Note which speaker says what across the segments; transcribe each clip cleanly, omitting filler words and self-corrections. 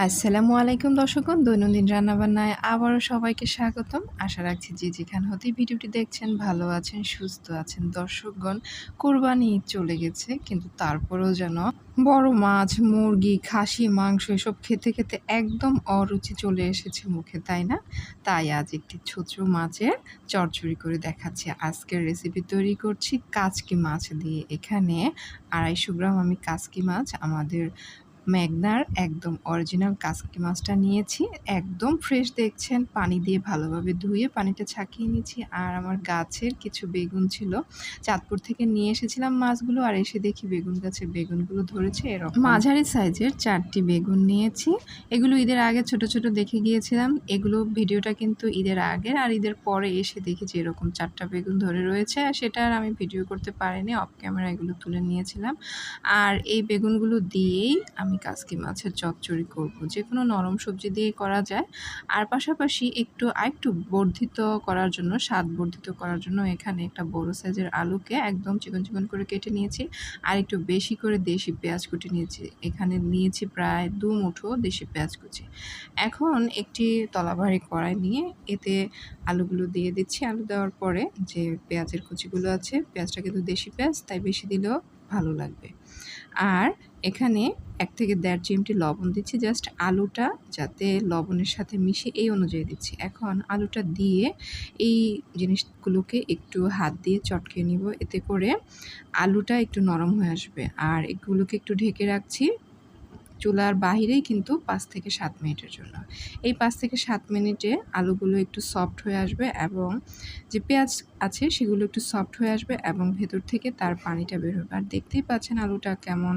Speaker 1: আসসালামু আলাইকুম দর্শকগণ, দৈনন্দিন রান্নাবান্নায় আবারও সবাইকে স্বাগতম। আশা রাখছি যে যেখান হতেই ভিডিওটি দেখছেন ভালো আছেন, সুস্থ আছেন। দর্শকগণ, কোরবানি ঈদ চলে গেছে, কিন্তু তারপরেও যেন বড় মাছ, মুরগি, খাসি মাংস এসব খেতে খেতে একদম অরুচি চলে এসেছে মুখে, তাই না? তাই আজ একটি ছোট মাছের চচ্চড়ি করে দেখাচ্ছি। আজকের রেসিপি তৈরি করছি কাচকি মাছ দিয়ে। এখানে 250 গ্রাম আমি কাচকি মাছ, আমাদের মেঘনার একদম অরিজিনাল কাচকি মাছটা নিয়েছি। একদম ফ্রেশ দেখছেন, পানি দিয়ে ভালোভাবে ধুয়ে পানিটা ছাঁকিয়ে নিয়েছি। আর আমার গাছের কিছু বেগুন ছিল, চাঁদপুর থেকে নিয়ে এসেছিলাম মাছগুলো, আর এসে দেখি বেগুন গাছে বেগুনগুলো ধরেছে এরকম। মাঝারি সাইজের 4টি বেগুন নিয়েছি। এগুলো ঈদের আগে ছোট ছোট দেখে গিয়েছিলাম। এগুলো ভিডিওটা কিন্তু ঈদের আগের, আর ঈদের পরে এসে দেখি যে এরকম 4টা বেগুন ধরে রয়েছে। আর সেটা আর আমি ভিডিও করতে পারিনি, অফ ক্যামেরা এগুলো তুলে নিয়েছিলাম। আর এই বেগুনগুলো দিয়েই আমি কাচকি মাছের চচ্চড়ি করব। যেকোনো নরম সবজি দিয়েই করা যায়। আর পাশাপাশি আরেকটু বর্ধিত করার জন্য, স্বাদ বর্ধিত করার জন্য এখানে একটা বড় সাইজের আলুকে একদম চিকন চিকন করে কেটে নিয়েছি। আর একটু বেশি করে দেশি পেঁয়াজ কুচি নিয়েছি। এখানে নিয়েছি প্রায় 2 মুঠো দেশি পেঁয়াজ কুচি। এখন একটি তলাভারী কড়াই নিয়ে এতে আলুগুলো দিয়ে দিচ্ছি। আলু দেওয়ার পরে যে পেঁয়াজের কুচিগুলো আছে, পেঁয়াজটা কিন্তু দেশি পেঁয়াজ, তাই বেশি দিলেও ভালো লাগবে। আর এখানে 1 থেকে 1.5 চিমটি লবণ দিচ্ছি, জাস্ট আলুটা যাতে লবণের সাথে মিশে এই অনুযায়ী দিচ্ছি। এখন আলুটা দিয়ে এই জিনিসগুলোকে একটু হাত দিয়ে চটকে নিব, এতে করে আলুটা একটু নরম হয়ে আসবে। আর এগুলোকে একটু ঢেকে রাখছি চুলার বাহিরেই, কিন্তু 5 থেকে 7 মিনিটের জন্য। এই 5 থেকে 7 মিনিটে আলুগুলো একটু সফট হয়ে আসবে এবং যে পেঁয়াজ আছে সেগুলো একটু সফট হয়ে আসবে এবং ভেতর থেকে তার পানিটা বের হবে। আর দেখতেই পাচ্ছেন আলুটা কেমন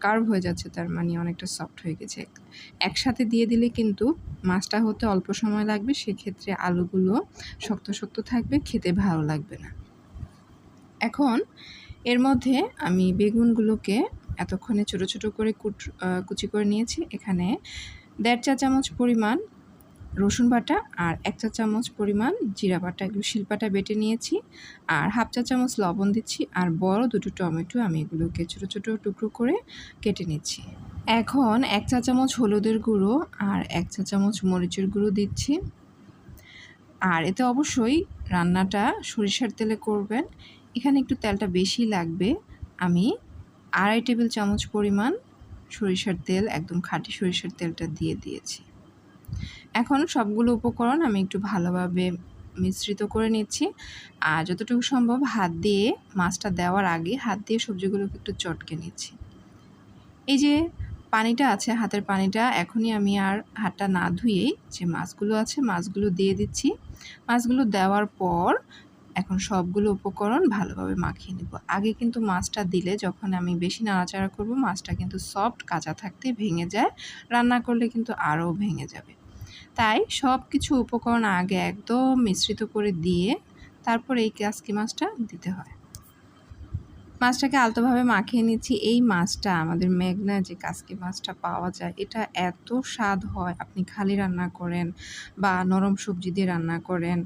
Speaker 1: কার্ভ হয়ে যাচ্ছে, তার মানে অনেকটা সফট হয়ে গেছে। একসাথে দিয়ে দিলে কিন্তু মাছটা হতে অল্প সময় লাগবে, সেক্ষেত্রে আলুগুলো শক্ত শক্ত থাকবে, খেতে ভালো লাগবে না। এখন এর মধ্যে আমি বেগুনগুলোকে এতক্ষণে ছোট ছোট করে কুচি করে নিয়েছি। এখানে 1.5 চা চামচ পরিমাণ রসুন বাটা আর 1 চা চামচ পরিমাণ জিরা বাটা, এগুলো শিলপাটা বেটে নিয়েছি। আর 1/2 চা চামচ লবণ দিচ্ছি। আর বড় 2টো টমেটো আমি এগুলোকে ছোট ছোট টুকরো করে কেটে নিচ্ছি। এখন 1 চা চামচ হলুদের গুঁড়ো আর 1 চা চামচ মরিচের গুঁড়ো দিচ্ছি। আর এতে অবশ্যই রান্নাটা সরিষার তেলে করবেন। এখানে একটু তেলটা বেশি লাগবে। আমি 2.5 টেবিল চামচ পরিমাণ সরিষার তেল, একদম খাঁটি সরিষার তেলটা দিয়ে দিয়েছি। এখন সবগুলো উপকরণ আমি একটু ভালোভাবে মিশ্রিত করে নিচ্ছি। আর যতটুকু সম্ভব হাত দিয়ে, মাছটা দেওয়ার আগে হাত দিয়ে সবজিগুলোকে একটু চটকে নিচ্ছি। এই যে পানিটা আছে, হাতের পানিটা, এখনই আমি আর হাতটা না ধুয়েই যে মাছগুলো আছে মাছগুলো দিয়ে দিচ্ছি। মাছগুলো দেওয়ার পর এখন সবগুলো উপকরণ ভালোভাবে মাখিয়ে নেব। আগে কিন্তু মাছটা দিলে যখন আমি বেশি নাড়াচাড়া করব, মাছটা কিন্তু সফট কাঁচা থাকতে ভেঙে যায়, রান্না করলে কিন্তু আরও ভেঙে যাবে। তাই সব কিছু উপকরণ আগে একদম মিশ্রিত করে দিয়ে তারপর এই কাচকি মাছটা দিতে হয়। মাছটাকে আলতোভাবে মাখিয়ে নিচ্ছি। এই মাছটা আমাদের মেঘনা যে কাচকি মাছটা পাওয়া যায়, এটা এত স্বাদ হয়, আপনি খালি রান্না করেন বা নরম সবজি দিয়ে রান্না করেন,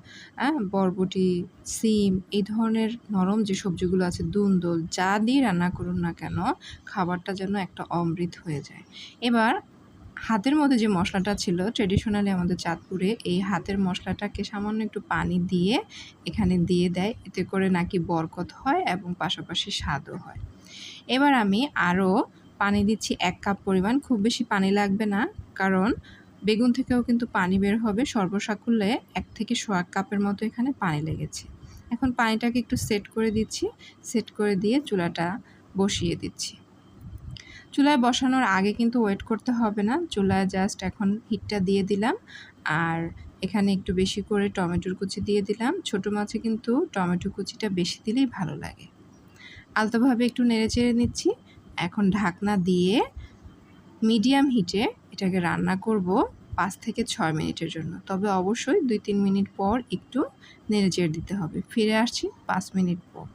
Speaker 1: বরবটি, সিম, এই ধরনের নরম যে সবজিগুলো আছে, দুন্দল, যা দিয়ে রান্না করুন না কেন, খাবারটা যেন একটা অমৃত হয়ে যায়। এবার হাতের মধ্যে যে মশলাটা ছিল, ট্র্যাডিশনালি আমাদের চাঁদপুরে এই হাতের মশলাটাকে সামান্য একটু পানি দিয়ে এখানে দিয়ে দেয়, এতে করে নাকি বরকত হয় এবং পাশাপাশি স্বাদও হয়। এবার আমি আরও পানি দিচ্ছি 1 কাপ পরিমাণ। খুব বেশি পানি লাগবে না, কারণ বেগুন থেকেও কিন্তু পানি বের হবে। সর্বসাকুল্যে 1 থেকে 1.5 কাপের মতো এখানে পানি লেগেছে। এখন পানিটাকে একটু সেট করে দিচ্ছি। সেট করে দিয়ে চুলাটা বসিয়ে দিচ্ছি। চুলায় বসানোর আগে কিন্তু ওয়েট করতে হবে না, চুলায় জাস্ট এখন হিটটা দিয়ে দিলাম। আর এখানে একটু বেশি করে টমেটোর কুচি দিয়ে দিলাম। ছোটো মাছে কিন্তু টমেটো কুচিটা বেশি দিলেই ভালো লাগে। আলতোভাবে একটু নেড়েচেড়ে নিচ্ছি। এখন ঢাকনা দিয়ে মিডিয়াম হিটে এটাকে রান্না করব 5 থেকে 6 মিনিটের জন্য। তবে অবশ্যই 2-3 মিনিট পর একটু নেড়েচেড়ে দিতে হবে। ফিরে আসছি 5 মিনিট পর।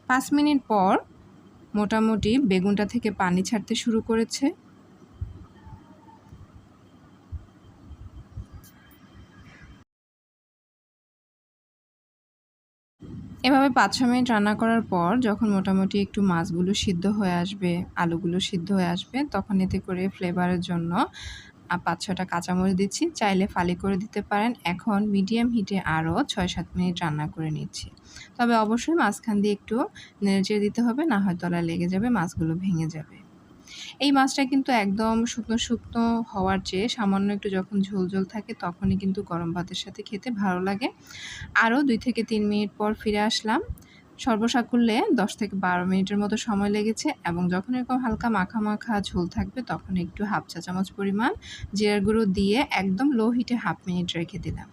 Speaker 1: 5 মিনিট পর মোটামুটি বেগুনটা থেকে পানি ছাড়তে শুরু করেছে। এভাবে ৫-৬ মিনিট রান্না করার পর যখন মোটামুটি একটু মাছগুলো সিদ্ধ হয়ে আসবে, আলুগুলো সিদ্ধ হয়ে আসবে, তখন এতে করে ফ্লেভারের জন্য ৫-৬টা কাঁচামরিচ দিচ্ছি। চাইলে ফালি করে দিতে পারেন। এখন মিডিয়াম হিটে আরও ৬-৭ মিনিট রান্না করে নিচ্ছি। তবে অবশ্যই মাঝখান দিয়ে একটু নেড়েচেড়ে দিতে হবে, না হয় তলায় লেগে যাবে, মাছগুলো ভেঙে যাবে। এই মাছটা কিন্তু একদম শুকনো, শুকনো হওয়ার চেয়ে সামান্য একটু যখন ঝোল থাকে তখনই কিন্তু গরম ভাতের সাথে খেতে ভালো লাগে। আরও ২ থেকে ৩ মিনিট পর ফিরে আসলাম। সর্বসাকুল্যে ১০ থেকে ১২ মিনিটের মতো সময় লেগেছে এবং যখন এরকম হালকা মাখা ঝোল থাকবে তখন একটু ১/২ চা চামচ পরিমাণ জিরার গুঁড়ো দিয়ে একদম লো হিটে ১/২ মিনিট রেখে দিলাম।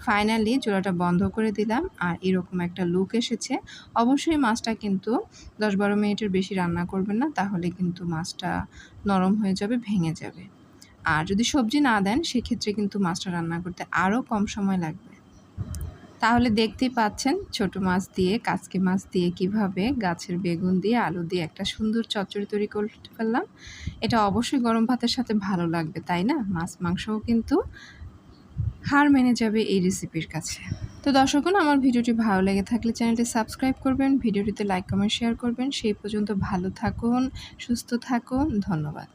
Speaker 1: ফাইনালি চুলাটা বন্ধ করে দিলাম আর এরকম একটা লুক এসেছে। অবশ্যই মাছটা কিন্তু ১০-১২ মিনিটের বেশি রান্না করবেন না, তাহলে কিন্তু মাছটা নরম হয়ে যাবে, ভেঙে যাবে। আর যদি সবজি না দেন সেক্ষেত্রে কিন্তু মাছটা রান্না করতে আরও কম সময় লাগবে। তাহলে দেখতেই পাচ্ছেন ছোট মাছ দিয়ে, কাচকি মাছ দিয়ে কিভাবে গাছের বেগুন দিয়ে, আলু দিয়ে একটা সুন্দর চচ্চড়ি তৈরি করে ফেললাম। এটা অবশ্যই গরম ভাতের সাথে ভালো লাগবে, তাই না? মাছ মাংসও কিন্তু হার মেনে যাবে এই রেসিপির কাছে। তো দর্শকগণ, আমার ভিডিওটি ভালো লেগে থাকলে চ্যানেলটি সাবস্ক্রাইব করবেন, ভিডিওটিতে লাইক, কমেন্ট, শেয়ার করবেন। সেই পর্যন্ত ভালো থাকুন, সুস্থ থাকুন। ধন্যবাদ।